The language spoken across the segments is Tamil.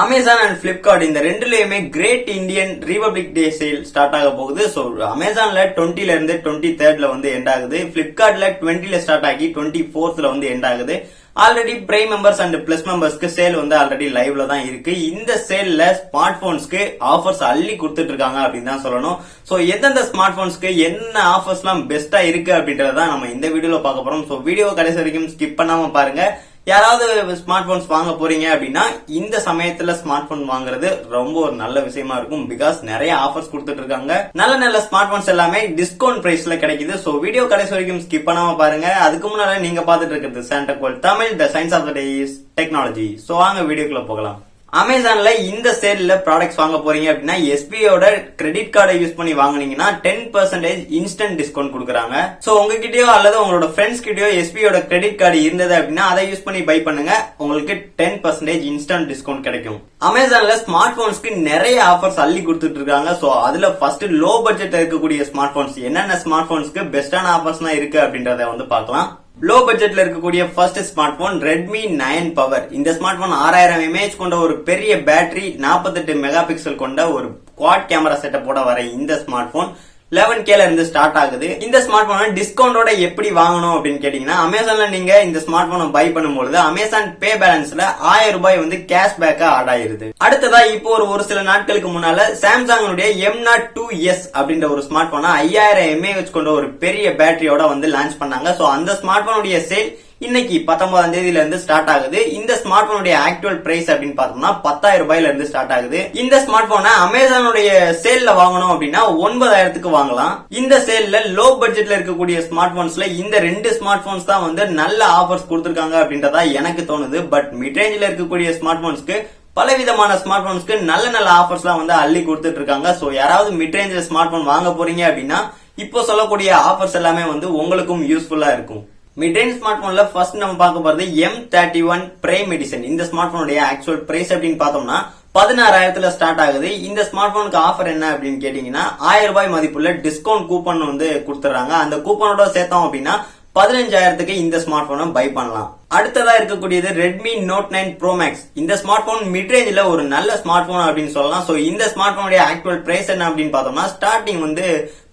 Amazon and Flipkart இந்த ரெண்டுலயுமே great Indian republic day sale start ஆக போகுது. சோ அமேசான்ல 20ல இருந்து 23rd வந்து எண்ட் ஆகுது. பிளிப்கார்ட்ல 20ல ஸ்டார்ட் ஆகி 24th வந்து எண்ட் ஆகுது. Already prime members and plus மெம்பர்ஸ்க்கு சேல் வந்து ஆல்ரெடி லைவ்ல தான் இருக்கு. இந்த சேல்ல ஸ்மார்ட் போன்ஸ்க்கு ஆஃபர்ஸ் அள்ளி கொடுத்துட்டு இருக்காங்க அப்படின்னு தான் சொல்லணும். சோ எந்தெந்த ஸ்மார்ட் போன்ஸ்க்கு என்ன ஆஃபர்ஸ் எல்லாம் பெஸ்டா இருக்கு அப்படின்றதான் நம்ம இந்த வீடியோல பார்க்க போறோம். சோ வீடியோ கடைசி வரைக்கும் ஸ்கிப் பண்ணாம பாருங்க. யாராவது ஸ்மார்ட் போன்ஸ் வாங்க போறீங்க அப்படின்னா இந்த சமயத்துல ஸ்மார்ட் போன் வாங்குறது ரொம்ப ஒரு நல்ல விஷயமா இருக்கும். பிகாஸ் நிறைய ஆஃபர்ஸ் கொடுத்துட்டு இருக்காங்க. நல்ல நல்ல ஸ்மார்ட் போன்ஸ் எல்லாமே டிஸ்கவுண்ட் பிரைஸ்ல கிடைக்குது. சோ வீடியோ கடைசி வரைக்கும் ஸ்கிப் பண்ணாம பாருங்க. அதுக்கு முன்னாடி நீங்க பாத்துட்டு இருக்கிறது Shantechworld தமிழ், the science of the day is technology. So வாங்க வீடியோக்குள்ள போகலாம். அமேசான்ல இந்த சேல்ல ப்ராடக்ட்ஸ் வாங்க போறீங்க அப்படின்னா எஸ்பிஐயோட கிரெடிட் கார்டை யூஸ் பண்ணி வாங்குனீங்கன்னா 10% இன்ஸ்டன்ட் டிஸ்கவுண்ட் கொடுக்குறாங்க. சோ உங்ககிட்டயோ அல்லது உங்களோட ஃப்ரெண்ட்ஸ் கிட்டயோ எஸ்பிஐயோட கிரெடிட் கார்டு இருந்தது அப்படின்னா அதை யூஸ் பண்ணி பை பண்ணுங்க. உங்களுக்கு 10% இன்ஸ்டன்ட் டிஸ்கவுண்ட் கிடைக்கும். அமேசான்ல ஸ்மார்ட் போன்ஸ்க்கு நிறைய ஆஃபர்ஸ் அள்ளி கொடுத்துட்டு இருக்காங்க. சோ அதுல ஃபர்ஸ்ட் லோ பட்ஜெட்ல இருக்கக்கூடிய ஸ்மார்ட் போன்ஸ் என்னென்ன ஸ்மார்ட் போன்ஸ்க்கு பெஸ்டான ஆஃபர்ஸ் இருக்கு அப்படின்றத வந்து பார்க்கலாம். லோ பட்ஜெட்ல இருக்கக்கூடிய first smart phone Redmi 9 power. இந்த ஸ்மார்ட் போன் 6000 mAh கொண்ட ஒரு பெரிய பேட்டரி, 48 மெகா பிக்சல் கொண்ட ஒரு குவாட் கேமரா செட்டப்போட வர இந்த ஸ்மார்ட் போன் 11Kல இருந்து ஸ்டார்ட் ஆகுது. இந்த ஸ்மார்ட் போனை டிஸ்கவுண்டோட எப்படி வாங்கணும் அப்படின்னு கேட்டீங்கன்னா அமேசான்ல நீங்க இந்த ஸ்மார்ட் போனை பை பண்ணும்போது அமேசான் பே பேலன்ஸ்ல 1000 ரூபாய் வந்து கேஷ் பேக்கா ஆட் ஆயிருது. அடுத்ததா இப்போ ஒரு சில நாட்களுக்கு முன்னால சாம்சங்குடைய M02s அப்படின்ற ஒரு ஸ்மார்ட் போனை 5000 mAh கொண்ட ஒரு பெரிய பேட்டரியோட வந்து லான்ச் பண்ணாங்க. சோ அந்த ஸ்மார்ட் போனுடைய சேல் இன்னைக்கு 19ஆம் தேதியில இருந்து ஸ்டார்ட் ஆகுது. இந்த ஸ்மார்ட் போனுடைய ஆக்சுவல் பிரைஸ் அப்படின்னு பார்த்தோம்னா 10,000 ரூபாயில இருந்து ஸ்டார்ட் ஆகுது. இந்த ஸ்மார்ட் போனை அமேசானுடைய சேல்ல வாங்கணும் அப்படின்னா 9,000க்கு வாங்கலாம். இந்த சேல்ல லோ பட்ஜெட்ல இருக்கக்கூடிய ஸ்மார்ட் போன்ஸ்ல இந்த ரெண்டு ஸ்மார்ட் போன்ஸ் தான் வந்து நல்ல ஆஃபர்ஸ் கொடுத்திருக்காங்க அப்படின்றதா எனக்கு தோணுது. பட் மிட் ரேஞ்சில இருக்கக்கூடிய ஸ்மார்ட் போன்ஸ்க்கு பலவிதமான ஸ்மார்ட் போன்ஸ்க்கு நல்ல நல்ல ஆஃபர்ஸ் எல்லாம் வந்து அள்ளி கொடுத்துட்டு இருக்காங்க. சோ யாராவது மிட் ரேஞ்சில ஸ்மார்ட் போன் வாங்க போறீங்க அப்படின்னா இப்போ சொல்லக்கூடிய ஆஃபர்ஸ் எல்லாமே வந்து உங்களுக்கும் யூஸ்ஃபுல்லா இருக்கும். மிட் ரேஞ்ச் ஸ்மார்ட் போன்ல ஃபர்ஸ்ட் நம்ம பார்க்க போறது M31 பிரைம் எடிஷன். இந்த ஸ்மார்ட் போனுடைய ஆக்சுவல் பிரைஸ் அப்படின்னு பார்த்தோம்னா 16,000ல ஸ்டார்ட் ஆகுது. இந்த ஸ்மார்ட் போனுக்கு ஆஃபர் என்ன அப்படின்னு கேட்டீங்கன்னா 1000 ரூபாய் மதிப்புள்ள டிஸ்கவுண்ட் கூப்பன் வந்து கொடுத்துறாங்க. அந்த கூப்பனோட சேர்த்தோம் அப்படின்னா 15,000க்கு இந்த ஸ்மார்ட் போனை பை பண்ணலாம். அடுத்ததா இருக்கக்கூடியது Redmi Note 9 Pro Max. இந்த ஸ்மார்ட் போன் மிட் ரேஞ்சில ஒரு நல்ல ஸ்மார்ட் போன் அப்படின்னு சொல்லலாம். சோ இந்த ஸ்மார்ட் போனுடைய ஆக்சுவல் பிரைஸ் என்ன அப்படின்னு பார்த்தோம்னா ஸ்டார்டிங் வந்து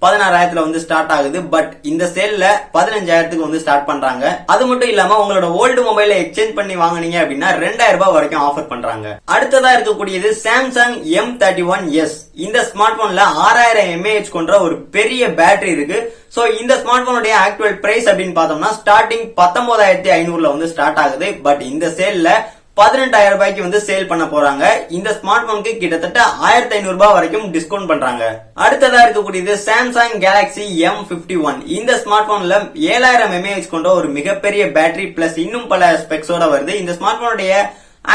16,000ல வந்து ஸ்டார்ட் ஆகுது. பட் இந்த சேல்ல 15,000க்கு வந்து ஸ்டார்ட் பண்றாங்க. அது மட்டும் இல்லாம உங்களோட ஓல்டு மொபைல எக்ஸ்சேஞ்ச் பண்ணி வாங்குனீங்க அப்படின்னா 2,000 ரூபாய் வரைக்கும் ஆஃபர் பண்றாங்க. அடுத்ததா இருக்கக்கூடியது Samsung M31s. இந்த ஸ்மார்ட் போன்ல 6000 mAh கொண்ட ஒரு பெரிய பேட்டரி இருக்கு. சோ இந்த ஸ்மார்ட் போனுடைய ஆக்சுவல் பிரைஸ் அப்படின்னு பார்த்தோம்னா ஸ்டார்டிங் 19,500ல வந்து ஸ்டார்ட் ஆகுது. பட் இந்த சேல்ல 18,000 ரூபாய்க்கு வந்து சேல் பண்ண போறாங்க. இந்த ஸ்மார்ட் போனுக்கு கிட்டத்தட்ட 1,500 ரூபாய் வரைக்கும் டிஸ்கவுண்ட் பண்றாங்க. அடுத்ததா இருக்கக்கூடியது Samsung Galaxy M51. இந்த ஸ்மார்ட் போன்ல 7000 mAh கொண்ட ஒரு மிகப்பெரிய பேட்டரி பிளஸ் இன்னும் பல ஸ்பெக்ஸோட வருது. இந்த ஸ்மார்ட் போனுடைய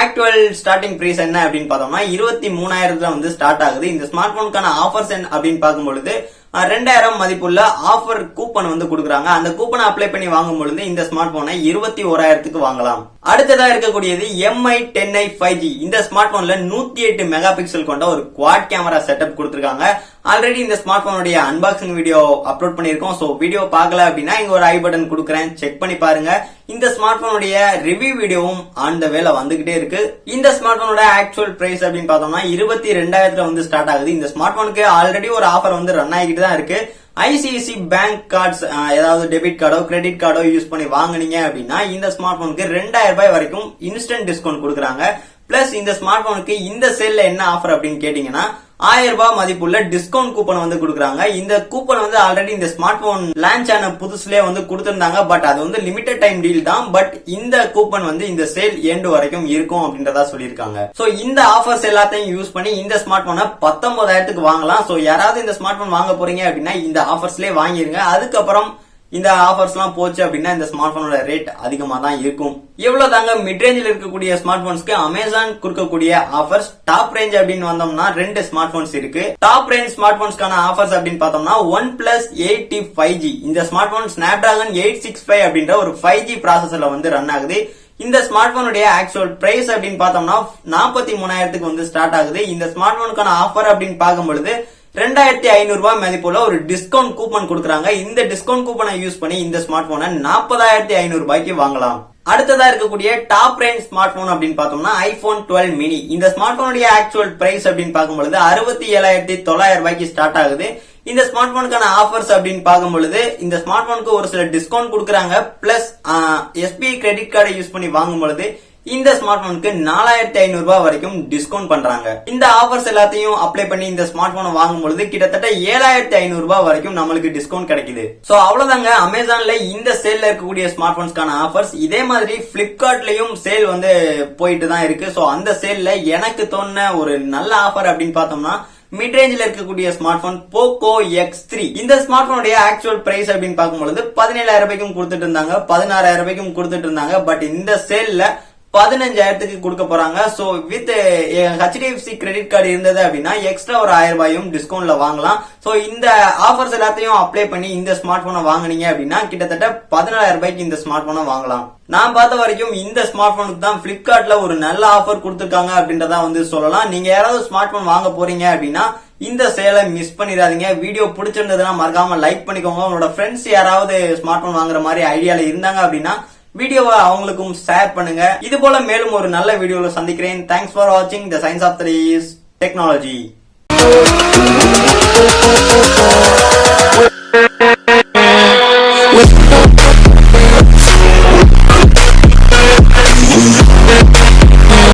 ஆக்சுவல் ஸ்டார்டிங் பிரைஸ் என்ன அப்படின்னு பார்த்தோம்னா 23,000ல வந்து ஸ்டார்ட் ஆகுது. இந்த ஸ்மார்ட் போனுக்கான ஆஃபர்ஸ் அப்படின்னு பார்க்கும்பொழுது 2,000 மதிப்புள்ள ஆஃபர் கூப்பன் வந்து கொடுக்குறாங்க. அந்த கூப்பனை அப்ளை பண்ணி வாங்கும் பொழுது இந்த ஸ்மார்ட் போனை 21,000க்கு வாங்கலாம். அடுத்ததா இருக்கக்கூடியது Mi 10i 5G. இந்த ஸ்மார்ட் போன்ல 108 மெகா பிக்சல் கொண்ட ஒரு குவாட் கேமரா செட்டப் கொடுத்திருக்காங்க. ஆல்ரெடி இந்த ஸ்மார்ட் போனுடைய அன்பாக்சிங் வீடியோ அப்லோட் பண்ணிருக்கோம். சோ வீடியோ பார்க்கல அப்படின்னா இங்க ஒரு ஐ பட்டன் கொடுக்குறேன், செக் பண்ணி பாருங்க. இந்த ஸ்மார்ட் போனுடைய ரிவ்யூ வீடியோவும் ஆன் த வேல வந்துகிட்டே இருக்கு. இந்த ஸ்மார்ட் போனோட ஆக்சுவல் பிரைஸ் அப்படின்னு பார்த்தோம்னா 22,000ல வந்து ஸ்டார்ட் ஆகுது. இந்த ஸ்மார்ட் போனுக்கு ஆல்ரெடி ஒரு ஆஃபர் வந்து ரன் ஆகிட்டு தான் இருக்கு. ஐசிஐசி பேங்க் கார்ட்ஸ், ஏதாவது டெபிட் கார்டோ கிரெடிட் கார்டோ யூஸ் பண்ணி வாங்குனீங்க அப்படின்னா இந்த ஸ்மார்ட் போனுக்கு 2,000 ரூபாய் வரைக்கும் இன்ஸ்டன்ட் டிஸ்கவுண்ட் கொடுக்குறாங்க. பிளஸ் இந்த ஸ்மார்ட் போனுக்கு இந்த சேல்ல என்ன ஆஃபர் அப்படின்னு கேட்டீங்கன்னா 1000 ரூபாய் மதிப்புள்ள டிஸ்கவுண்ட் கூப்பன் வந்து கொடுக்குறாங்க. இந்த கூப்பன் வந்து ஆல்ரெடி இந்த ஸ்மார்ட் போன் லான்ச் ஆன புதுசுலயே வந்து கொடுத்திருந்தாங்க. பட் அது வந்து லிமிடெட் டைம் டீல் தான். பட் இந்த கூப்பன் வந்து இந்த சேல் எண்ட் வரைக்கும் இருக்கும் அப்படின்றதா சொல்லியிருக்காங்க. சோ இந்த ஆஃபர்ஸ் எல்லாத்தையும் யூஸ் பண்ணி இந்த ஸ்மார்ட் போனை 19,000க்கு வாங்கலாம். சோ யாராவது இந்த ஸ்மார்ட் போன் வாங்க போறீங்க அப்படின்னா இந்த ஆஃபர்ஸ்லயே வாங்கிருங்க. அதுக்கப்புறம் இந்த ஆஃபர்ஸ் எல்லாம் போச்சு அப்படின்னா இந்த ஸ்மார்ட் போனோட ரேட் அதிகமா தான் இருக்கும். எவ்வளவு தாங்க மிட் ரேஞ்சில் இருக்கக்கூடிய ஸ்மார்ட் போன்ஸ்க்கு அமேசான் கொடுக்கக்கூடிய ஆஃபர்ஸ். டாப் ரேஞ்ச் அப்படின்னு வந்தோம்னா 2 ஸ்மார்ட் போன்ஸ் இருக்கு. டாப் ரேஞ்ச் ஸ்மார்ட் போன்ஸ்க்கான ஆஃபர்ஸ் அப்படின்னு பார்த்தோம்னா OnePlus 8T 5G. இந்த ஸ்மார்ட் போன் Snapdragon 865 அப்படின்ற ஒரு 5G ப்ராசஸர்ல வந்து ரன் ஆகுது. இந்த ஸ்மார்ட் போனுடைய ஆக்சுவல் பிரைஸ் அப்படின்னு பார்த்தோம்னா 43,000க்கு வந்து ஸ்டார்ட் ஆகுது. இந்த ஸ்மார்ட் போனுக்கான ஆஃபர் அப்படின்னு பார்க்கும்பொழுது 2,500 ரூபாய் மதிப்புள்ள ஒரு டிஸ்கவுண்ட் கூப்பன் கொடுக்குறாங்க. இந்த டிஸ்கவுண்ட் கூப்பனை யூஸ் பண்ணி இந்த ஸ்மார்ட் போனை 40,500 ரூபாய்க்கு வாங்கலாம். அடுத்ததா இருக்கக்கூடிய டாப் ரேஞ்ச் ஸ்மார்ட் போன் அப்படின்னு பார்த்தோம்னா ஐபோன் 12 மினி. இந்த ஸ்மார்ட் போனுடைய ஆக்சுவல் பிரைஸ் அப்படின்னு பார்க்கும்பொழுது 67,900 ரூபாய்க்கு ஸ்டார்ட் ஆகுது. இந்த ஸ்மார்ட் போனுக்கான ஆஃபர்ஸ் அப்படின்னு பார்க்கும்பொழுது இந்த ஸ்மார்ட் போனுக்கு ஒரு சில டிஸ்கவுண்ட் கொடுக்குறாங்க. பிளஸ் எஸ்பிஐ கிரெடிட் கார்டை யூஸ் பண்ணி வாங்கும் பொழுது இந்த ஸ்மார்ட் போனுக்கு 4,500 ரூபாய் வரைக்கும் டிஸ்கவுண்ட் பண்றாங்க. இந்த ஆஃபர்ஸ் எல்லாத்தையும் அப்ளை பண்ணி இந்த ஸ்மார்ட் போனை வாங்கும் பொழுது கிட்டத்தட்ட 7,500 ரூபாய் வரைக்கும் நம்மளுக்கு டிஸ்கவுண்ட் கிடைக்குது. சோ அவ்வளவுதாங்க, அமேசான்ல இந்த சேல்ல இருக்கக்கூடிய ஸ்மார்ட் போன்ஸ்க்கான ஆஃபர்ஸ். இதே மாதிரி பிளிப்கார்ட்லயும் சேல் வந்து போயிட்டு தான் இருக்கு. சோ அந்த சேல்ல எனக்கு தோணுன ஒரு நல்ல ஆஃபர் அப்படின்னு பார்த்தோம்னா மிட் ரேஞ்சில் இருக்கக்கூடிய ஸ்மார்ட் போன் போகோ X3. இந்த ஸ்மார்ட் போனுடைய ஆக்சுவல் பிரைஸ் அப்படின்னு பார்க்கும்பொழுது 17,000 ரூபாய்க்கும் கொடுத்துட்டு இருந்தாங்க, 16,000 ரூபாய்க்கும் கொடுத்துட்டு இருந்தாங்க. பட் இந்த சேல்ல 15,000க்கு கொடுக்க போறாங்க. So with HDFC credit card இருந்தது அப்படின்னா எக்ஸ்ட்ரா ஒரு 1000 ரூபாயும் டிஸ்கவுண்ட்ல வாங்கலாம். சோ இந்த ஆஃபர்ஸ் எல்லாத்தையும் அப்ளை பண்ணி இந்த ஸ்மார்ட் போனை வாங்குனீங்க அப்படின்னா கிட்டத்தட்ட 14,000 ரூபாய்க்கு இந்த ஸ்மார்ட் போனை வாங்கலாம். நான் பார்த்த வரைக்கும் இந்த ஸ்மார்ட் போனுக்கு தான் பிளிப்கார்ட்ல ஒரு நல்ல ஆஃபர் கொடுத்திருக்காங்க அப்படின்றத வந்து சொல்லலாம். நீங்க யாராவது ஸ்மார்ட் போன் வாங்க போறீங்க அப்படின்னா இந்த சேலை மிஸ் பண்ணிடாதீங்க. வீடியோ பிடிச்சிருந்ததுன்னா மறக்காம லைக் பண்ணிக்கோங்க. உங்களோட ஃப்ரெண்ட்ஸ் யாராவது ஸ்மார்ட் போன் வாங்குற மாதிரி ஐடியால இருந்தாங்க அப்படின்னா வீடியோவை அவங்களுக்கும் ஷேர் பண்ணுங்க. இது போல மேலும் ஒரு நல்ல வீடியோல சந்திக்கிறேன். தேங்க்ஸ் ஃபார் வாட்சிங் the science of the technology.